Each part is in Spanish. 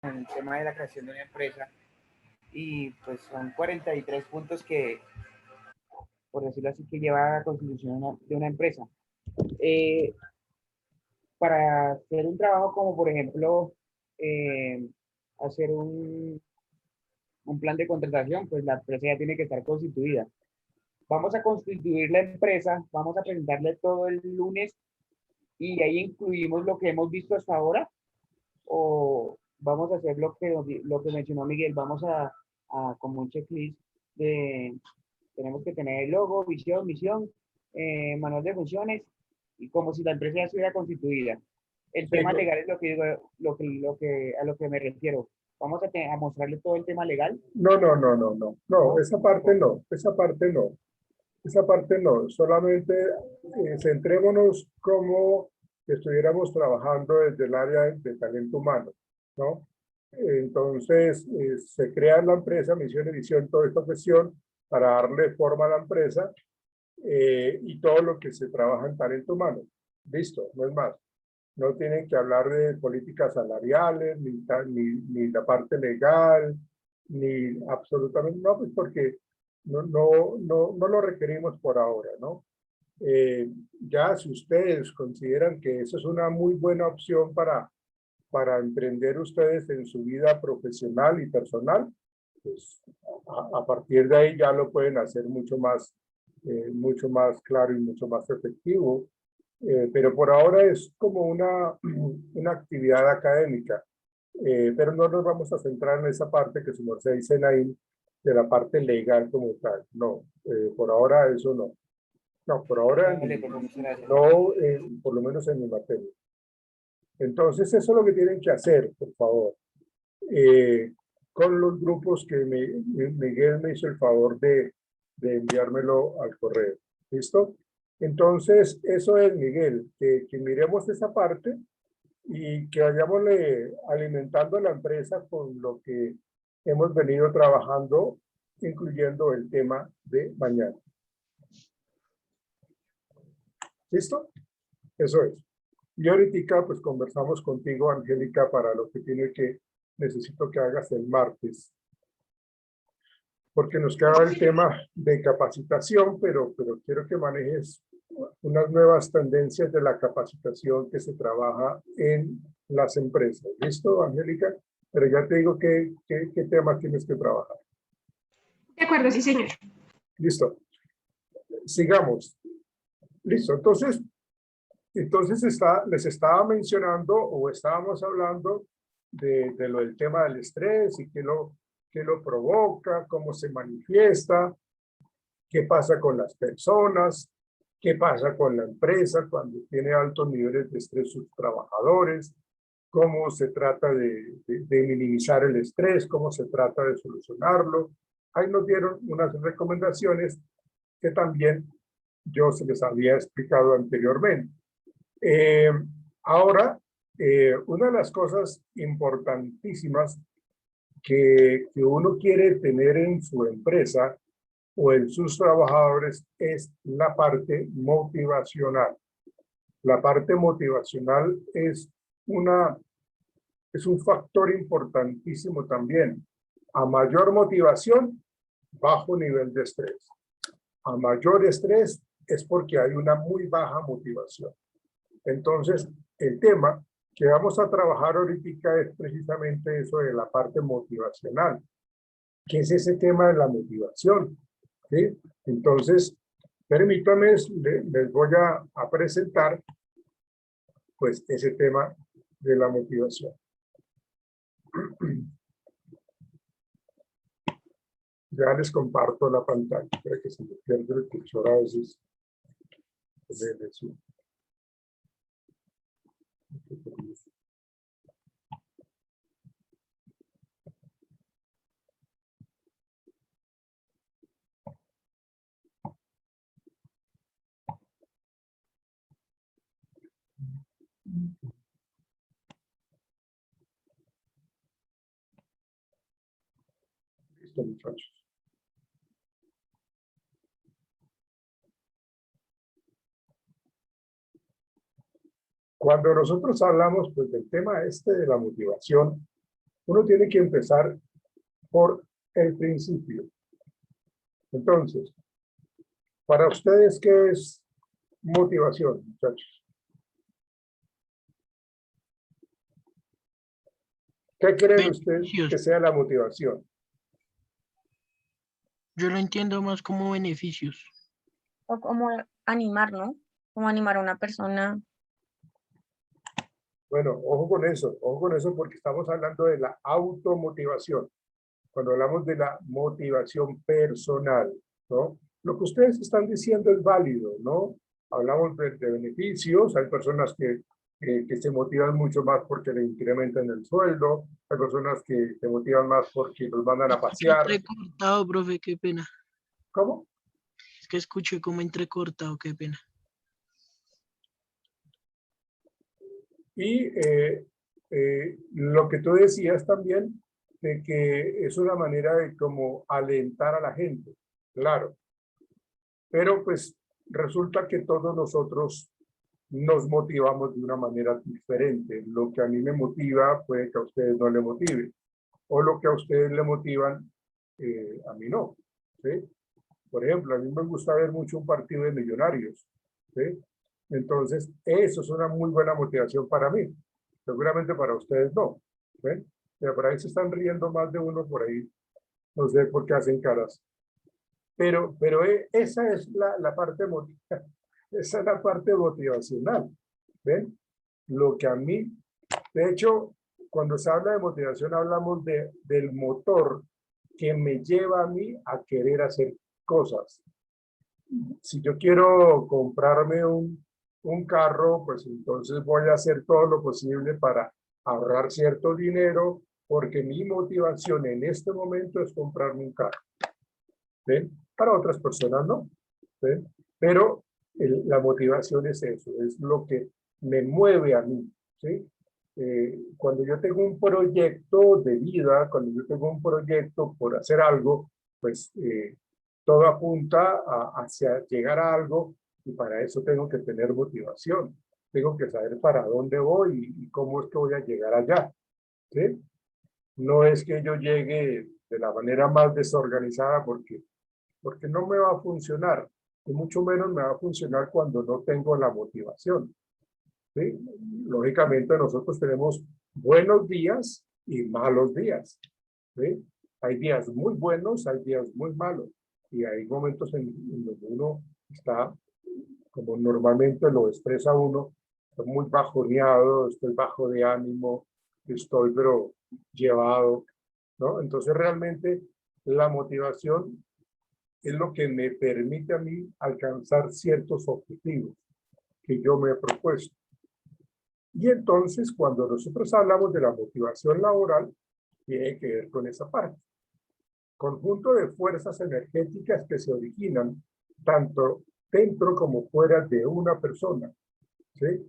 en el tema de la creación de una empresa y pues son 43 puntos que, por decirlo así, que lleva a la constitución de una empresa. Eh, para hacer un trabajo como, por ejemplo, eh, hacer un plan de contratación, pues la empresa ya tiene que estar constituida. Vamos a constituir la empresa, vamos a presentarle todo el lunes y ahí incluimos lo que hemos visto hasta ahora o vamos a hacer lo que mencionó Miguel, vamos a como un checklist de, tenemos que tener el logo, visión, misión, manual de funciones y como si la empresa ya estuviera constituida. El Sí, tema legal es lo que digo, a lo que me refiero. Vamos a mostrarle todo el tema legal, no, ¿no? esa parte no, esa parte no, esa parte no, solamente centrémonos como que estuviéramos trabajando desde el área de talento humano, ¿no? Entonces, se crea la empresa, misión y visión, toda esta cuestión para darle forma a la empresa y todo lo que se trabaja en talento humano. Listo, no es más. No tienen que hablar de políticas salariales, ni la parte legal, ni absolutamente no, pues porque no lo requerimos por ahora, ¿no? Ya si ustedes consideran que eso es una muy buena opción para emprender ustedes en su vida profesional y personal, pues a partir de ahí ya lo pueden hacer mucho más claro y mucho más efectivo. Pero por ahora es como una actividad académica. Pero no nos vamos a centrar en esa parte que su merced dice, Naim, de la parte legal como tal. No, por ahora eso no. No, por ahora Vale, pues muchas gracias. no, por lo menos en mi materia. Entonces eso es lo que tienen que hacer, por favor. Eh, con los grupos que Miguel me hizo el favor de enviármelo al correo. ¿Listo? Entonces, eso es, Miguel, que miremos esa parte y que vayamos alimentando la empresa con lo que hemos venido trabajando, incluyendo el tema de mañana. ¿Listo? Eso es. Y ahorita pues conversamos contigo, Angélica, para lo que necesito que hagas el martes, porque nos queda el tema de capacitación, pero quiero que manejes unas nuevas tendencias de la capacitación que se trabaja en las empresas. ¿Listo, Angélica? Pero ya te digo qué temas tienes que trabajar. De acuerdo, sí, señor. Listo. Sigamos. Listo. Entonces les estaba mencionando o estábamos hablando de lo del tema del estrés y qué lo provoca, cómo se manifiesta, qué pasa con las personas, qué pasa con la empresa cuando tiene altos niveles de estrés sus trabajadores, cómo se trata de minimizar el estrés, cómo se trata de solucionarlo. Ahí nos dieron unas recomendaciones que también yo se les había explicado anteriormente. Ahora, una de las cosas importantísimas que uno quiere tener en su empresa o en sus trabajadores es la parte motivacional. La parte motivacional es un factor importantísimo también. A mayor motivación, bajo nivel de estrés. A mayor estrés es porque hay una muy baja motivación. Entonces, el tema que vamos a trabajar ahorita es precisamente eso de la parte motivacional. ¿Qué es ese tema de la motivación? ¿Sí? Entonces, permítanme, les voy a presentar pues ese tema de la motivación. Ya les comparto la pantalla para que se me pierda el cursor a veces. Listo, muchachos. Cuando nosotros hablamos pues, del tema de la motivación, Uno tiene que empezar por el principio. Entonces, para ustedes, ¿qué es motivación, muchachos? ¿Qué creen ustedes Beneficios. que sea la motivación? Yo lo entiendo más como beneficios. O como animar, ¿no? Como animar a una persona. Bueno, ojo con eso porque estamos hablando de la automotivación. Cuando hablamos de la motivación personal, ¿no? Lo que ustedes están diciendo es válido, ¿no? Hablamos de beneficios, hay personas que se motivan mucho más porque le incrementan el sueldo, hay personas que se motivan más porque los mandan a pasear. Entrecortado, profe, qué pena. ¿Cómo? Es que escuché como entrecortado, qué pena. Y lo que tú decías también, de que es una manera de como alentar a la gente, claro. Pero pues resulta que todos nosotros nos motivamos de una manera diferente. Lo que a mí me motiva puede que a ustedes no le motive. O lo que a ustedes le motivan, a mí no. ¿Sí? Por ejemplo, a mí me gusta ver mucho un partido de Millonarios. ¿Sí? Entonces, eso es una muy buena motivación para mí. Seguramente para ustedes no. ¿Sí? Pero por ahí se están riendo más de uno por ahí. No sé por qué hacen caras. Pero esa es la parte esa es la parte motivacional. ¿Ven? Lo que a mí, de hecho, cuando se habla de motivación, hablamos del motor que me lleva a mí a querer hacer cosas. Si yo quiero comprarme un carro, pues entonces voy a hacer todo lo posible para ahorrar cierto dinero, porque mi motivación en este momento es comprarme un carro. ¿Ven? Para otras personas no. ¿Ven? Pero la motivación es eso, es lo que me mueve a mí. ¿Sí? Cuando yo tengo un proyecto de vida, cuando yo tengo un proyecto por hacer algo, pues todo apunta hacia llegar a algo y para eso tengo que tener motivación. Tengo que saber para dónde voy y cómo es que voy a llegar allá. ¿Sí? No es que yo llegue de la manera más desorganizada porque no me va a funcionar, y mucho menos me va a funcionar cuando no tengo la motivación. ¿Sí? Lógicamente nosotros tenemos buenos días y malos días. ¿Sí? Hay días muy buenos, hay días muy malos, y hay momentos en donde uno está, como normalmente lo expresa uno, estoy muy bajoneado, estoy bajo de ánimo, estoy pero llevado, ¿no? Entonces realmente la motivación es lo que me permite a mí alcanzar ciertos objetivos que yo me he propuesto. Y entonces, cuando nosotros hablamos de la motivación laboral, tiene que ver con esa parte. Conjunto de fuerzas energéticas que se originan tanto dentro como fuera de una persona. ¿Sí?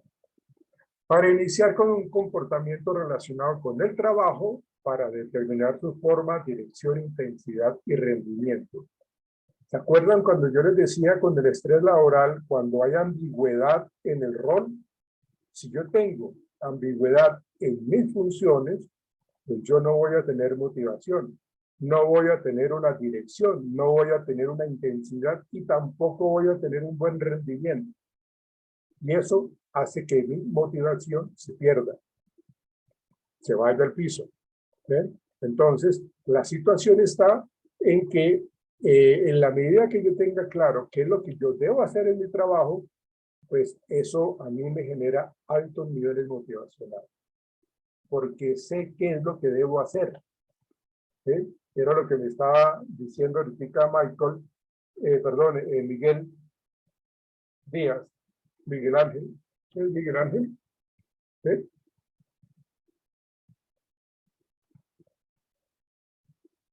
Para iniciar con un comportamiento relacionado con el trabajo, para determinar su forma, dirección, intensidad y rendimiento. ¿Se acuerdan cuando yo les decía con el estrés laboral, cuando hay ambigüedad en el rol? Si yo tengo ambigüedad en mis funciones, pues yo no voy a tener motivación, no voy a tener una dirección, no voy a tener una intensidad y tampoco voy a tener un buen rendimiento. Y eso hace que mi motivación se pierda, se vaya al piso. ¿Ven? Entonces, la situación está en que en la medida que yo tenga claro qué es lo que yo debo hacer en mi trabajo, pues eso a mí me genera altos niveles motivacionales, porque sé qué es lo que debo hacer. ¿Sí? Era lo que me estaba diciendo ahorita Miguel Díaz, Miguel Ángel. ¿Qué es Miguel Ángel? ¿Sí?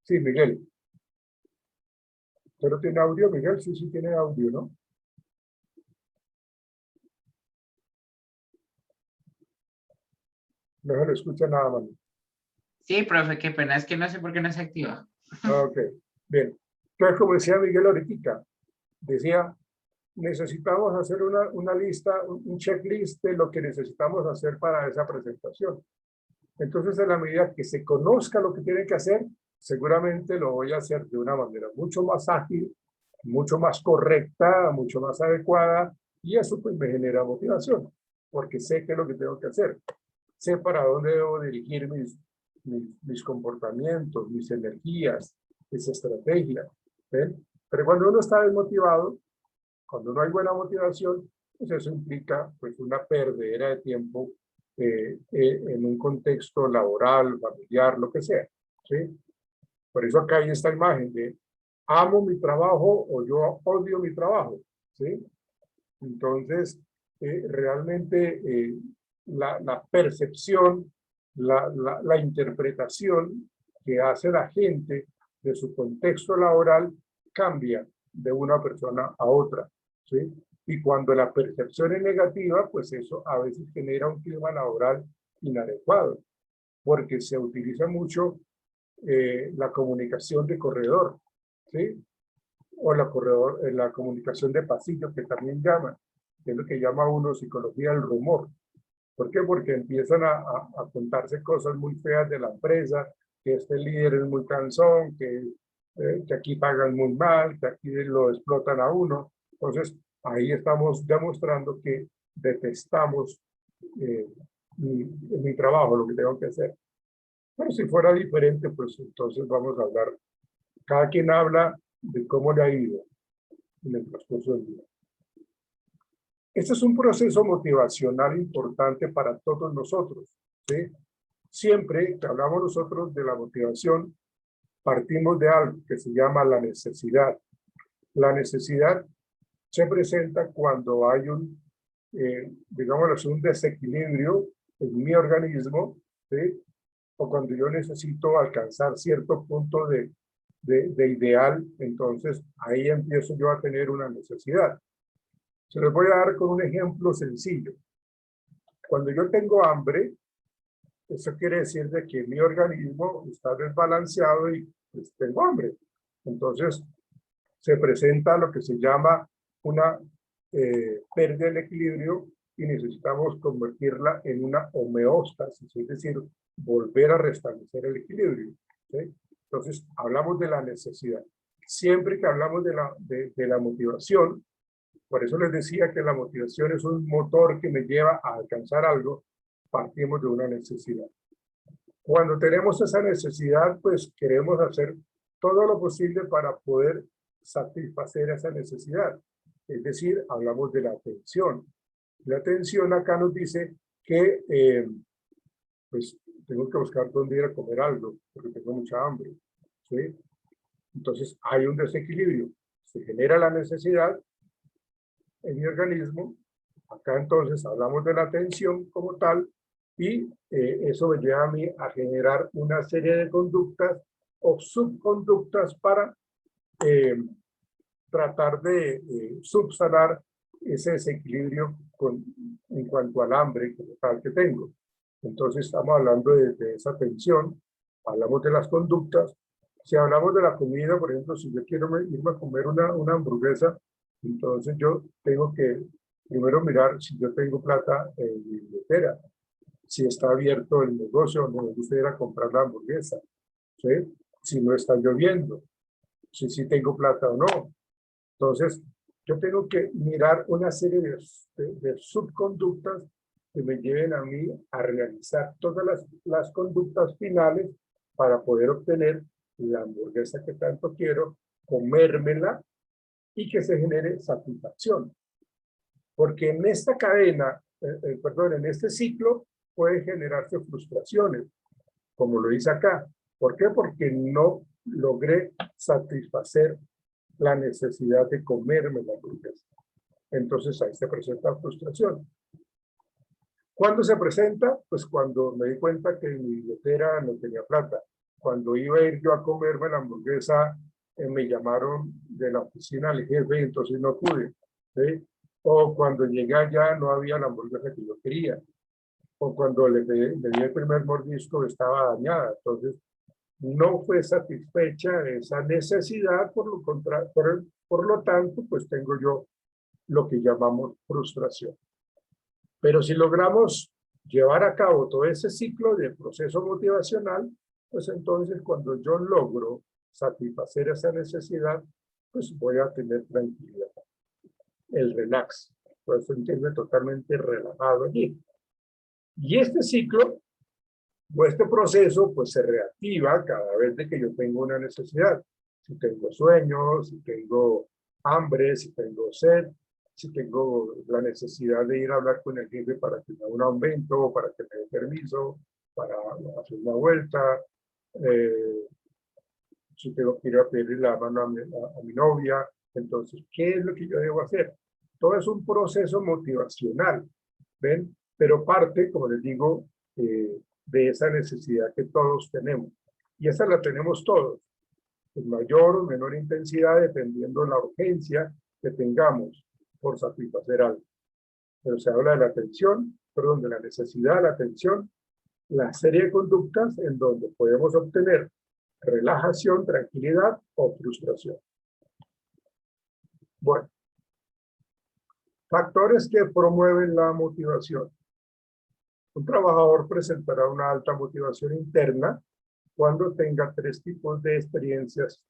Sí, Miguel. ¿Pero tiene audio, Miguel? Sí, sí tiene audio, ¿no? No se lo escucha nada más. Sí, profe, qué pena, es que no sé por qué no se activa. Ok, bien. Entonces, como decía Miguel ahorita, decía, necesitamos hacer una lista, un checklist de lo que necesitamos hacer para esa presentación. Entonces, en la medida que se conozca lo que tiene que hacer, seguramente lo voy a hacer de una manera mucho más ágil, mucho más correcta, mucho más adecuada, y eso pues me genera motivación, porque sé qué es lo que tengo que hacer. Sé para dónde debo dirigir mis comportamientos, mis energías, mis estrategias. ¿Ven? Pero cuando uno está desmotivado, cuando no hay buena motivación, pues eso implica pues una perdera de tiempo en un contexto laboral, familiar, lo que sea. ¿Sí? Por eso acá hay esta imagen de amo mi trabajo o yo odio mi trabajo. ¿Sí? Entonces, realmente la percepción, la interpretación que hace la gente de su contexto laboral cambia de una persona a otra. ¿Sí? Y cuando la percepción es negativa, pues eso a veces genera un clima laboral inadecuado, porque se utiliza mucho la comunicación de corredor, ¿sí? O la comunicación de pasillo, que también llaman, que es lo que llama uno psicología del rumor. ¿Por qué? Porque empiezan a contarse cosas muy feas de la empresa, que este líder es muy cansón, que aquí pagan muy mal, que aquí lo explotan a uno. Entonces, ahí estamos demostrando que detestamos mi trabajo, lo que tengo que hacer. Pero si fuera diferente, pues entonces vamos a hablar. Cada quien habla de cómo le ha ido en el transcurso del día. Este es un proceso motivacional importante para todos nosotros, ¿sí? Siempre que hablamos nosotros de la motivación, partimos de algo que se llama la necesidad. La necesidad se presenta cuando hay digamos, un desequilibrio en mi organismo, ¿sí? O cuando yo necesito alcanzar cierto punto de ideal, entonces ahí empiezo yo a tener una necesidad. Se les voy a dar con un ejemplo sencillo. Cuando yo tengo hambre, eso quiere decir de que mi organismo está desbalanceado y pues, tengo hambre. Entonces, se presenta lo que se llama una pérdida del equilibrio y necesitamos convertirla en una homeostasis, es decir, volver a restablecer el equilibrio. ¿Sí? Entonces, hablamos de la necesidad. Siempre que hablamos de la motivación, por eso les decía que la motivación es un motor que me lleva a alcanzar algo, partimos de una necesidad. Cuando tenemos esa necesidad, pues queremos hacer todo lo posible para poder satisfacer esa necesidad. Es decir, hablamos de la atención. La atención acá nos dice que pues tengo que buscar dónde ir a comer algo, porque tengo mucha hambre. ¿Sí? Entonces hay un desequilibrio. Se genera la necesidad en mi organismo. Acá entonces hablamos de la atención como tal y eso me lleva a mí a generar una serie de conductas o subconductas para tratar de subsanar ese desequilibrio en cuanto al hambre como tal que tengo. Entonces estamos hablando de esa tensión, hablamos de las conductas. Si hablamos de la comida, por ejemplo, si yo quiero irme a comer una hamburguesa, entonces yo tengo que primero mirar si yo tengo plata en mi billetera, si está abierto el negocio donde me gusta ir a comprar la hamburguesa, ¿sí? Si no está lloviendo, si sí tengo plata o no. Entonces, yo tengo que mirar una serie de subconductas que me lleven a mí a realizar todas las conductas finales para poder obtener la hamburguesa que tanto quiero, comérmela y que se genere satisfacción. Porque en esta cadena, perdón, en este ciclo puede generarse frustraciones, como lo dice acá. ¿Por qué? Porque no logré satisfacer la necesidad de comerme la hamburguesa. Entonces ahí se presenta frustración. ¿Cuándo se presenta? Pues cuando me di cuenta que mi billetera no tenía plata. Cuando iba a ir yo a comerme la hamburguesa, me llamaron de la oficina al jefe y entonces no pude. ¿Sí? O cuando llegué allá no había la hamburguesa que yo quería. O cuando le di el primer mordisco estaba dañada. Entonces no fue satisfecha esa necesidad, por lo tanto, pues tengo yo lo que llamamos frustración. Pero si logramos llevar a cabo todo ese ciclo de proceso motivacional, pues entonces cuando yo logro satisfacer esa necesidad, pues voy a tener tranquilidad. El relax, por eso sentirme totalmente relajado allí. Y este ciclo, o este proceso, pues se reactiva cada vez de que yo tengo una necesidad. Si tengo sueño, si tengo hambre, si tengo sed, si tengo la necesidad de ir a hablar con el jefe para que me dé un aumento, para que me dé permiso, para hacer una vuelta, si tengo que ir a pedirle la mano a mi novia, entonces, ¿qué es lo que yo debo hacer? Todo es un proceso motivacional, ¿ven? Pero parte, como les digo, de esa necesidad que todos tenemos. Y esa la tenemos todos, en mayor o menor intensidad, dependiendo de la urgencia que tengamos por satisfacer algo. Pero se habla de la atención, perdón, de la necesidad, la atención, la serie de conductas en donde podemos obtener relajación, tranquilidad o frustración. Bueno, factores que promueven la motivación. Un trabajador presentará una alta motivación interna cuando tenga 3 tipos de experiencias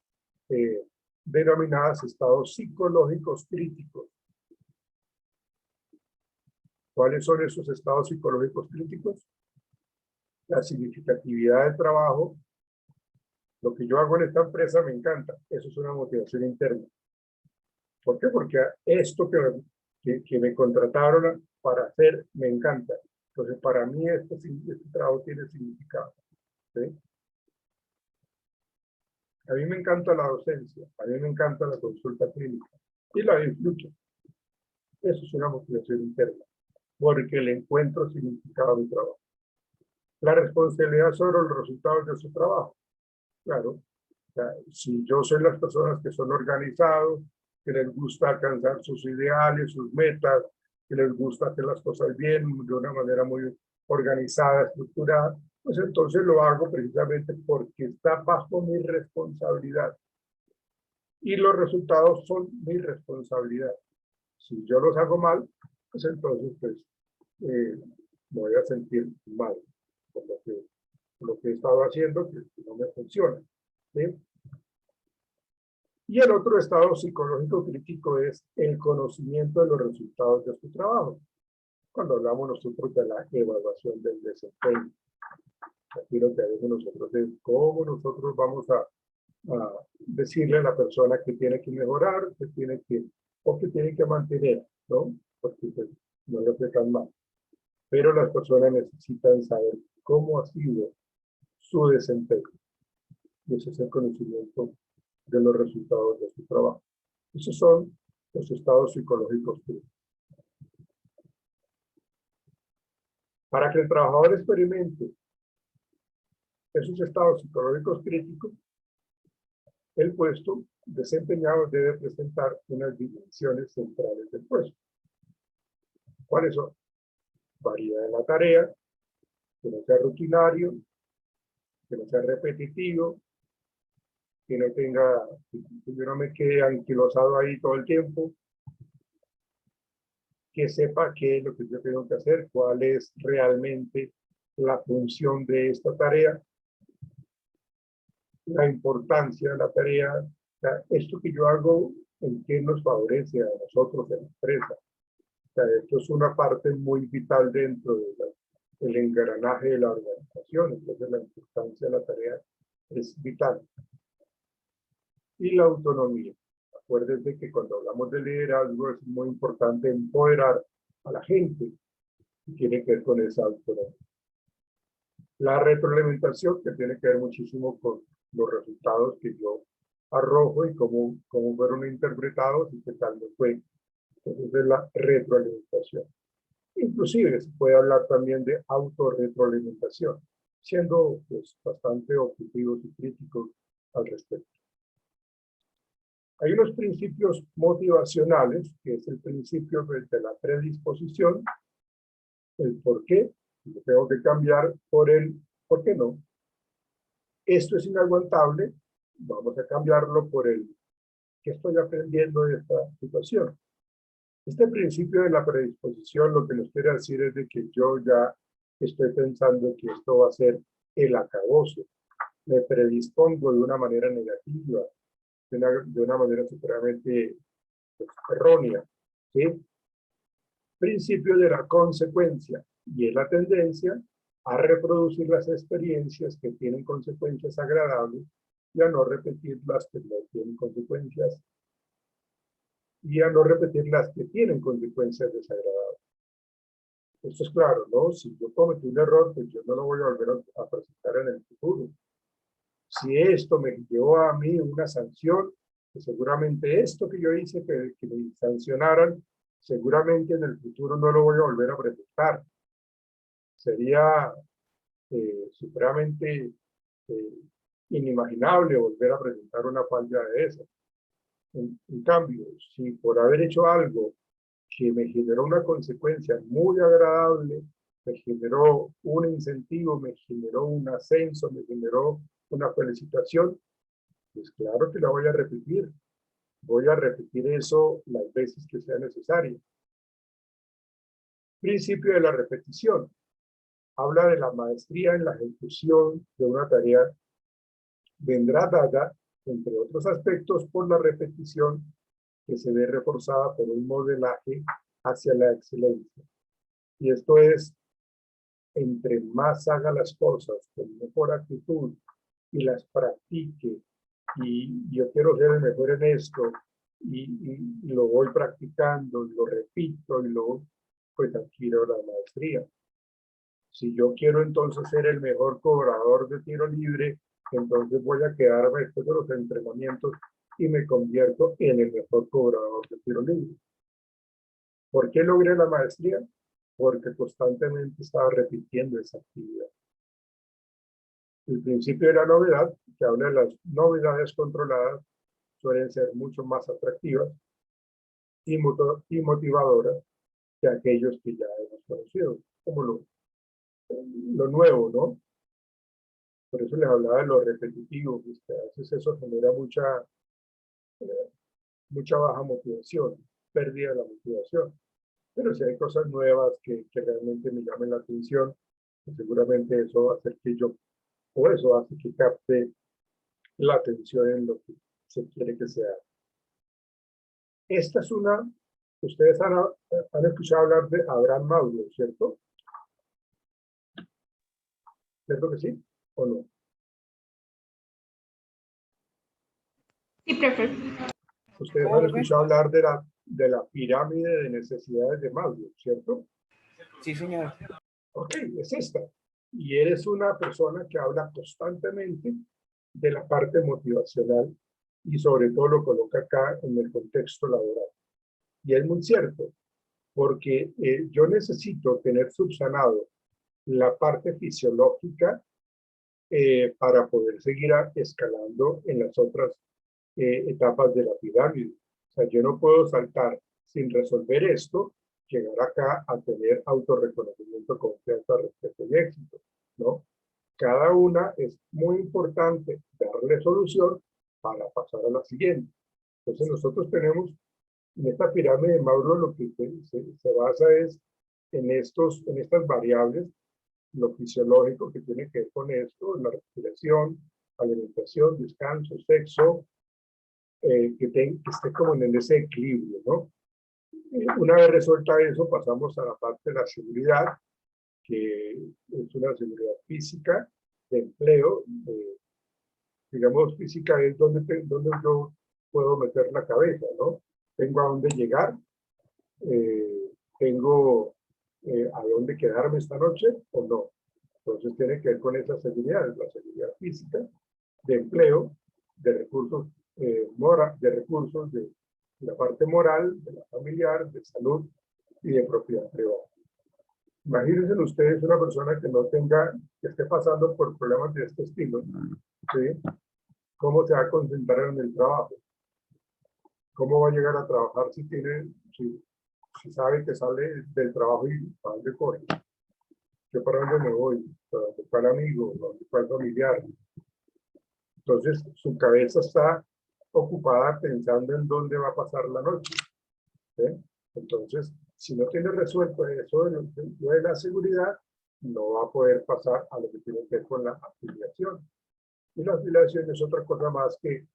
denominadas estados psicológicos críticos. ¿Cuáles son esos estados psicológicos críticos? La significatividad del trabajo. Lo que yo hago en esta empresa me encanta. Eso es una motivación interna. ¿Por qué? Porque esto que me contrataron para hacer me encanta. Entonces, para mí este trabajo tiene significado. ¿Sí? A mí me encanta la docencia, a mí me encanta la consulta clínica y la disfruto. Eso es una motivación interna, porque le encuentro significado a mi trabajo. La responsabilidad sobre los resultados de su trabajo. Claro, o sea, si yo soy las personas que son organizados, que les gusta alcanzar sus ideales, sus metas, que les gusta hacer las cosas bien, de una manera muy organizada, estructurada, pues entonces lo hago precisamente porque está bajo mi responsabilidad. Y los resultados son mi responsabilidad. Si yo los hago mal, pues entonces pues, me voy a sentir mal por lo que he estado haciendo, que no me funciona. ¿Sí? Y el otro estado psicológico crítico es el conocimiento de los resultados de su trabajo. Cuando hablamos nosotros de la evaluación del desempeño. Aquí lo que haremos nosotros es cómo nosotros vamos a decirle a la persona que tiene que mejorar, que tiene que mantener, ¿no? Porque pues, no lo hace tan mal. Pero las personas necesitan saber cómo ha sido su desempeño. Y ese es el conocimiento de los resultados de su trabajo. Esos son los estados psicológicos críticos. Para que el trabajador experimente esos estados psicológicos críticos, el puesto desempeñado debe presentar unas dimensiones centrales del puesto. ¿Cuáles son? Variedad de la tarea, que no sea rutinario, que no sea repetitivo, que no tenga, que yo no me quede anquilosado ahí todo el tiempo, que sepa qué es lo que yo tengo que hacer, cuál es realmente la función de esta tarea, la importancia de la tarea, o sea, esto que yo hago, en qué nos favorece a nosotros en la empresa. O sea, esto es una parte muy vital dentro del engranaje de la organización, entonces la importancia de la tarea es vital. Y la autonomía. Acuérdense que cuando hablamos de liderazgo es muy importante empoderar a la gente y tiene que ver con esa autonomía. La retroalimentación, que tiene que ver muchísimo con los resultados que yo arrojo y cómo fueron interpretados y qué tal me fue. Entonces es la retroalimentación. Inclusive se puede hablar también de autorretroalimentación, siendo pues, bastante objetivos y críticos al respecto. Hay unos principios motivacionales, que es el principio de la predisposición, el por qué, lo tengo que cambiar por el por qué no. Esto es inaguantable, vamos a cambiarlo por el qué estoy aprendiendo de esta situación. Este principio de la predisposición lo que nos quiere decir es de que yo ya estoy pensando que esto va a ser el acabose. Me predispongo de una manera negativa, de una manera supremamente errónea. ¿Sí? Principio de la consecuencia, y es la tendencia a reproducir las experiencias que tienen consecuencias agradables y a no repetir las que no tienen consecuencias, y a no repetir las que tienen consecuencias desagradables. Esto es claro, ¿no? Si yo cometí un error, pues yo no lo voy a volver a presentar en el futuro. Si esto me llevó a mí una sanción, pues seguramente esto que yo hice, que me sancionaran, seguramente en el futuro no lo voy a volver a presentar. Sería supremamente inimaginable volver a presentar una falla de esas. En cambio, si por haber hecho algo que me generó una consecuencia muy agradable, me generó un incentivo, me generó un ascenso, me generó una felicitación, pues claro que la voy a repetir. Voy a repetir eso las veces que sea necesario. Principio de la repetición. Habla de la maestría en la ejecución de una tarea. Vendrá dada, entre otros aspectos, por la repetición que se ve reforzada por un modelaje hacia la excelencia. Y esto es, entre más haga las cosas con mejor actitud y las practique, y yo quiero ser el mejor en esto, y lo voy practicando, y lo repito, pues adquiero la maestría. Si yo quiero entonces ser el mejor cobrador de tiro libre, entonces voy a quedarme después de los entrenamientos y me convierto en el mejor cobrador de tiro libre. ¿Por qué logré la maestría? Porque constantemente estaba repitiendo esa actividad. El principio de la novedad, que habla de las novedades controladas, suelen ser mucho más atractivas y motivadoras que aquellos que ya hemos conocido, como lo nuevo, ¿no? Por eso les hablaba de lo repetitivo, que a veces eso genera mucha baja motivación, pérdida de la motivación. Pero si hay cosas nuevas que realmente me llamen la atención, pues seguramente eso va a hacer que yo, o eso hace que capte la atención en lo que se quiere que sea. Esta es ustedes han escuchado hablar de Abraham Maslow, ¿cierto? ¿Cierto que sí o no? Sí, profe. Ustedes ¿Cómo, han profe? escuchado hablar de la pirámide de necesidades de Maslow, ¿cierto? Sí, señor. Ok, es esta. Y eres una persona que habla constantemente de la parte motivacional y sobre todo lo coloca acá en el contexto laboral. Y es muy cierto, porque yo necesito tener subsanado la parte fisiológica para poder seguir escalando en las otras etapas de la pirámide. O sea, yo no puedo saltar sin resolver esto, llegar acá a tener autorreconocimiento, confianza, respeto y éxito, ¿no? Cada una es muy importante darle solución para pasar a la siguiente. Entonces nosotros tenemos, en esta pirámide de Maslow, lo que se basa es en estas variables, lo fisiológico que tiene que ver con esto, la respiración, alimentación, descanso, sexo, que esté como en ese equilibrio, ¿no? Una vez resuelta eso, pasamos a la parte de la seguridad, que es una seguridad física, de empleo, digamos, física es donde yo puedo meter la cabeza, ¿no? Tengo a dónde llegar, tengo a dónde quedarme esta noche o no. Entonces tiene que ver con esa seguridad, la seguridad física, de empleo, de recursos, de la parte moral, de la familiar, de salud y de propiedad privada. Imagínense ustedes una persona que esté pasando por problemas de este estilo, ¿sí? ¿Cómo se va a concentrar en el trabajo? ¿Cómo va a llegar a trabajar si sabe que sale del trabajo y para dónde corre? ¿Yo para dónde me voy? ¿Para dónde está el amigo? ¿Para dónde está el familiar? Entonces, su cabeza está ocupada pensando en dónde va a pasar la noche. ¿Sí? Entonces, si no tiene resuelto eso de la seguridad, no va a poder pasar a lo que tiene que ver con la afiliación. Y la afiliación es otra cosa más que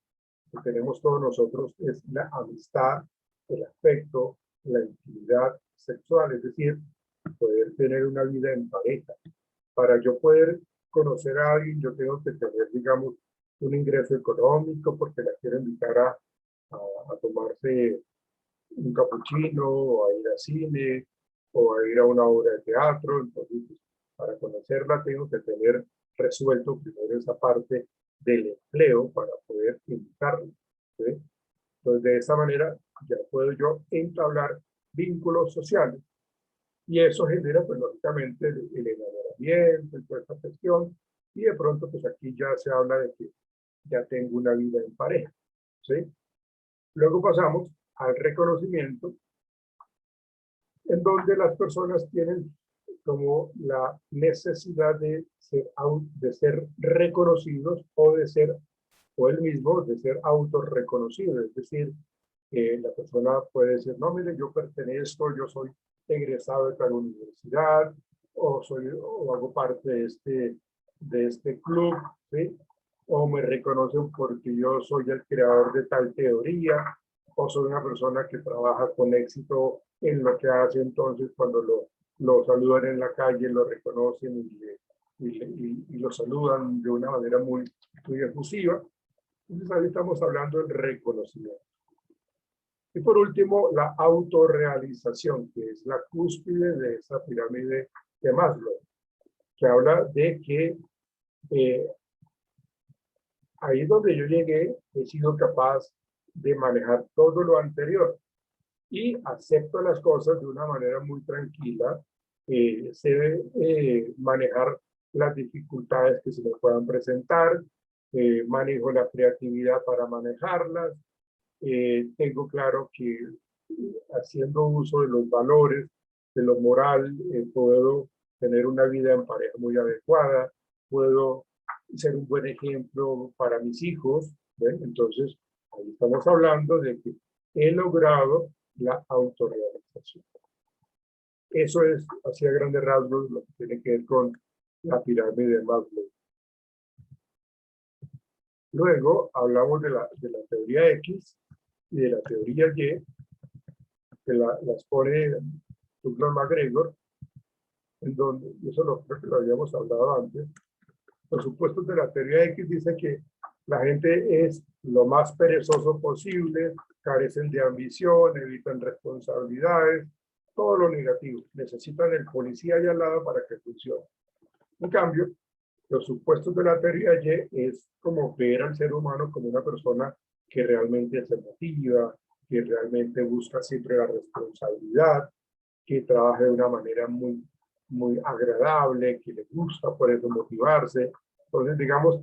tenemos todos nosotros, es la amistad, el afecto, la intimidad sexual, es decir, poder tener una vida en pareja. Para yo poder conocer a alguien, yo tengo que tener, digamos, un ingreso económico porque la quiero invitar a tomarse un capuchino, o a ir al cine, o a ir a una obra de teatro. Entonces, pues, para conocerla tengo que tener resuelto primero esa parte del empleo para poder invitarla, ¿sí? Entonces, de esa manera ya puedo yo entablar vínculos sociales. Y eso genera, pues, lógicamente, el enamoramiento y toda esta cuestión. Y de pronto, pues, aquí ya se habla de que ya tengo una vida en pareja, ¿sí? Luego pasamos al reconocimiento, en donde las personas tienen como la necesidad de ser reconocidos o de ser, o el mismo, de ser autorreconocido. Es decir, la persona puede decir, no, mire, yo pertenezco, yo soy egresado de tal universidad, o hago parte de este club, ¿sí? O me reconocen porque yo soy el creador de tal teoría, o soy una persona que trabaja con éxito en lo que hace. Entonces cuando lo saludan en la calle, lo reconocen y lo saludan de una manera muy, muy efusiva. Entonces ahí estamos hablando del reconocimiento. Y por último, la autorrealización, que es la cúspide de esa pirámide de Maslow, que habla de que ahí donde yo llegué, he sido capaz de manejar todo lo anterior y acepto las cosas de una manera muy tranquila. Sé manejar las dificultades que se me puedan presentar, manejo la creatividad para manejarlas, tengo claro que haciendo uso de los valores, de lo moral, puedo tener una vida en pareja muy adecuada, puedo ser un buen ejemplo para mis hijos, ¿ven? Entonces, ahí estamos hablando de que he logrado la autorrealización. Eso es, así a grandes rasgos, lo que tiene que ver con la pirámide de Maslow. Luego hablamos de la teoría X y de la teoría Y, que las pone Douglas MacGregor, en donde, y eso creo que lo habíamos hablado antes. Los supuestos de la teoría X dice que la gente es lo más perezoso posible, carecen de ambición, evitan responsabilidades, todo lo negativo. Necesitan el policía ahí al lado para que funcione. En cambio, los supuestos de la teoría Y es como ver al ser humano como una persona que realmente se motiva, que realmente busca siempre la responsabilidad, que trabaja de una manera muy, muy agradable, que le gusta por eso motivarse. Entonces, digamos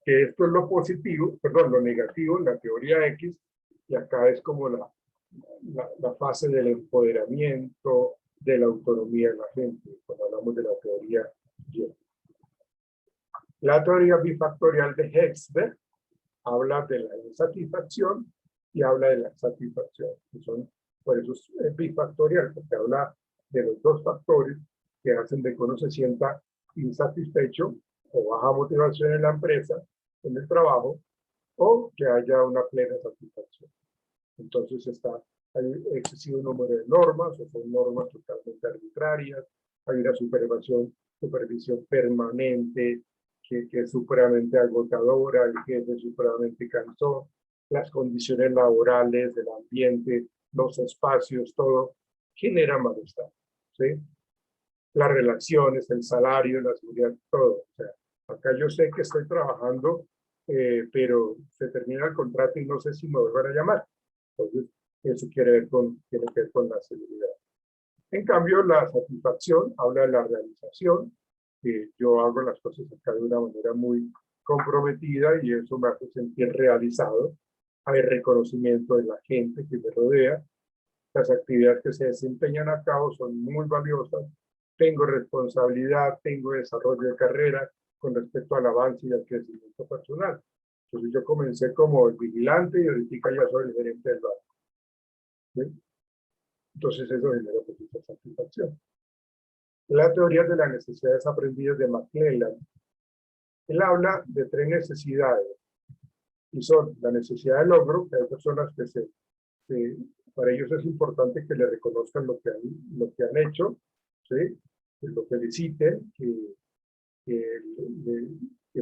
que esto es lo positivo, perdón, lo negativo en la teoría X, y acá es como la fase del empoderamiento, de la autonomía de la gente, cuando hablamos de la teoría Y. La teoría bifactorial de Hexberg habla de la insatisfacción y habla de la satisfacción, que son, por eso es bifactorial, porque habla de los dos factores que hacen de que uno se sienta insatisfecho o baja motivación en la empresa, en el trabajo, o que haya una plena satisfacción. Entonces hay excesivo número de normas, o son normas totalmente arbitrarias, hay una supervisión permanente, que es supremamente agotadora, el jefe es supremamente cansón, las condiciones laborales, el ambiente, los espacios, todo genera malestar, ¿sí? Las relaciones, el salario, la seguridad, todo. O sea, acá yo sé que estoy trabajando, pero se termina el contrato y no sé si me vuelvan a llamar. Entonces, eso tiene que ver con la seguridad. En cambio, la satisfacción habla de la realización, que yo hago las cosas acá de una manera muy comprometida y eso me hace sentir realizado. Hay reconocimiento de la gente que me rodea. Las actividades que se desempeñan a cabo son muy valiosas. Tengo responsabilidad, tengo desarrollo de carrera con respecto al avance y al crecimiento personal. Entonces yo comencé como el vigilante y ahorita ya soy el gerente del banco, ¿sí? Entonces eso genera mucha satisfacción. La teoría de las necesidades aprendidas de McClelland. Él habla de 3 necesidades, y son la necesidad de logro, que hay personas que para ellos es importante que le reconozcan lo que han hecho, ¿sí? Que lo feliciten, que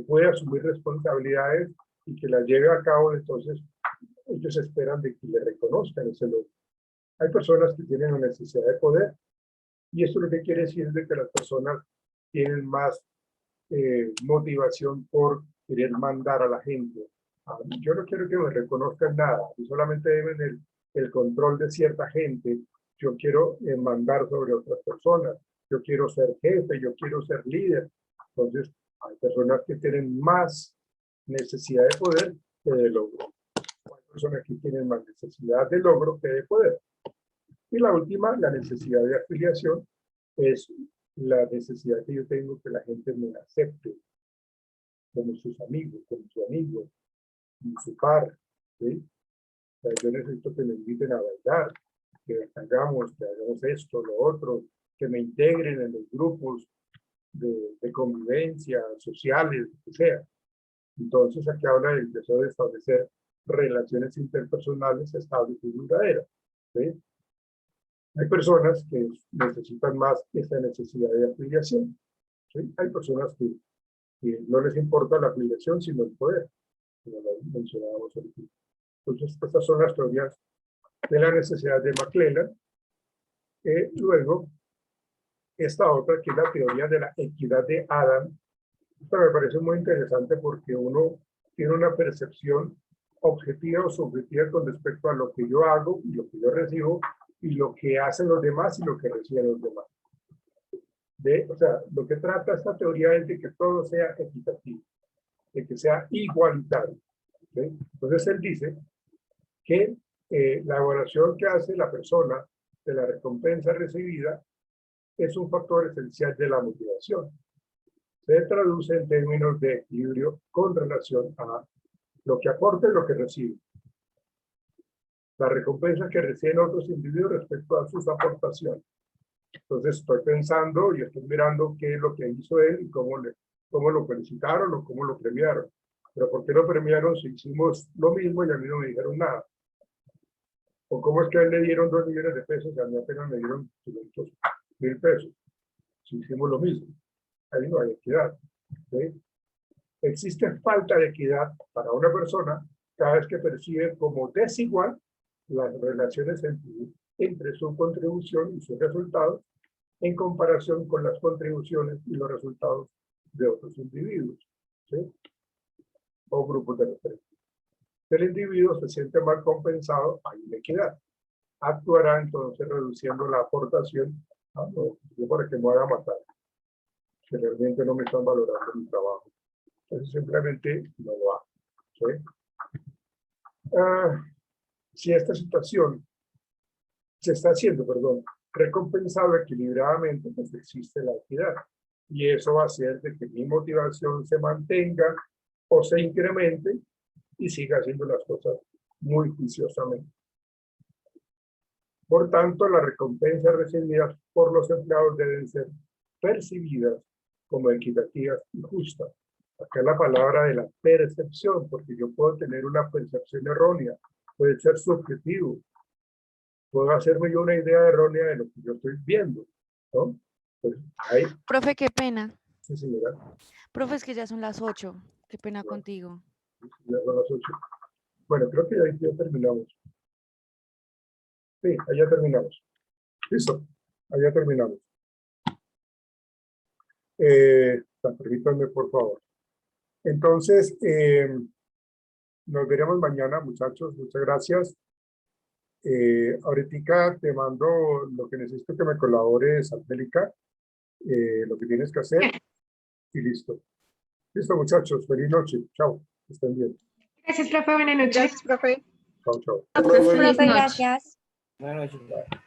puede asumir responsabilidades y que las lleve a cabo. Entonces ellos esperan de que le reconozcan ese logro. Hay personas que tienen la necesidad de poder, y esto lo que quiere decir es de que las personas tienen más motivación por querer mandar a la gente. Yo no quiero que me reconozcan nada, yo solamente deben el control de cierta gente. Yo quiero mandar sobre otras personas, yo quiero ser jefe, yo quiero ser líder. Entonces hay personas que tienen más necesidad de poder que de logro. Hay personas que tienen más necesidad de logro que de poder. Y la última, la necesidad de afiliación, es la necesidad que yo tengo que la gente me acepte como sus amigos, como su amigo, como su par, ¿sí? O sea, yo necesito que me inviten a bailar, que hagamos esto, lo otro, que me integren en los grupos de convivencia, sociales, lo que sea. Entonces aquí habla del deseo de establecer relaciones interpersonales estables y duraderas, ¿sí? Hay personas que necesitan más esta necesidad de afiliación, ¿sí? Hay personas que no les importa la afiliación, sino el poder, como lo mencionábamos ahorita. Entonces, estas son las teorías de la necesidad de McClelland. Luego, esta otra, que es la teoría de la equidad de Adam. Esta me parece muy interesante porque uno tiene una percepción objetiva o subjetiva con respecto a lo que yo hago y lo que yo recibo, y lo que hacen los demás y lo que reciben los demás. O sea, lo que trata esta teoría es de que todo sea equitativo, de que sea igualitario, ¿sí? Entonces él dice que la evaluación que hace la persona de la recompensa recibida es un factor esencial de la motivación. Se traduce en términos de equilibrio con relación a lo que aporta y lo que recibe. La recompensa que reciben otros individuos respecto a sus aportaciones. Entonces estoy pensando y estoy mirando qué es lo que hizo él y cómo lo felicitaron o cómo lo premiaron. Pero ¿por qué lo premiaron si hicimos lo mismo y a mí no me dijeron nada? ¿O cómo es que a él le dieron 2 millones de pesos y a mí apenas me dieron 500.000 pesos? Si hicimos lo mismo. Ahí no hay equidad, ¿sí? Existe falta de equidad para una persona cada vez que percibe como desigual las relaciones entre su contribución y sus resultados en comparación con las contribuciones y los resultados de otros individuos, ¿sí? O grupos de referencia. El individuo se siente mal compensado, hay inequidad. Actuará entonces reduciendo la aportación. No, yo para que me haga matar, que realmente no me están valorando mi trabajo. Entonces simplemente no lo hago, ¿sí? Si esta situación se está haciendo, recompensado equilibradamente, pues existe la equidad. Y eso va a hacer de que mi motivación se mantenga o se incremente y siga haciendo las cosas muy juiciosamente. Por tanto, las recompensas recibidas por los empleados deben ser percibidas como equitativas y justas. Acá la palabra de la percepción, porque yo puedo tener una percepción errónea, puede ser subjetivo. Puedo hacerme yo una idea errónea de lo que yo estoy viendo, ¿no? Pues ahí, Profe, qué pena. sí, señora, Profe, es que ya son las 8. Qué pena contigo. ya son las 8. Bueno, creo que ahí ya terminamos. Sí, allá terminamos. Listo, allá terminamos. Permítanme, por favor. Entonces, nos veremos mañana, muchachos. Muchas gracias. Ahorita te mando lo que necesito que me colabores, Angélica, lo que tienes que hacer y listo. Listo, muchachos. Feliz noche. Chao. Que estén bien. Gracias, profe. Buenas noches. Gracias, profe. Chao, chao. Profe, Feliz noche. gracias. Buenas noches.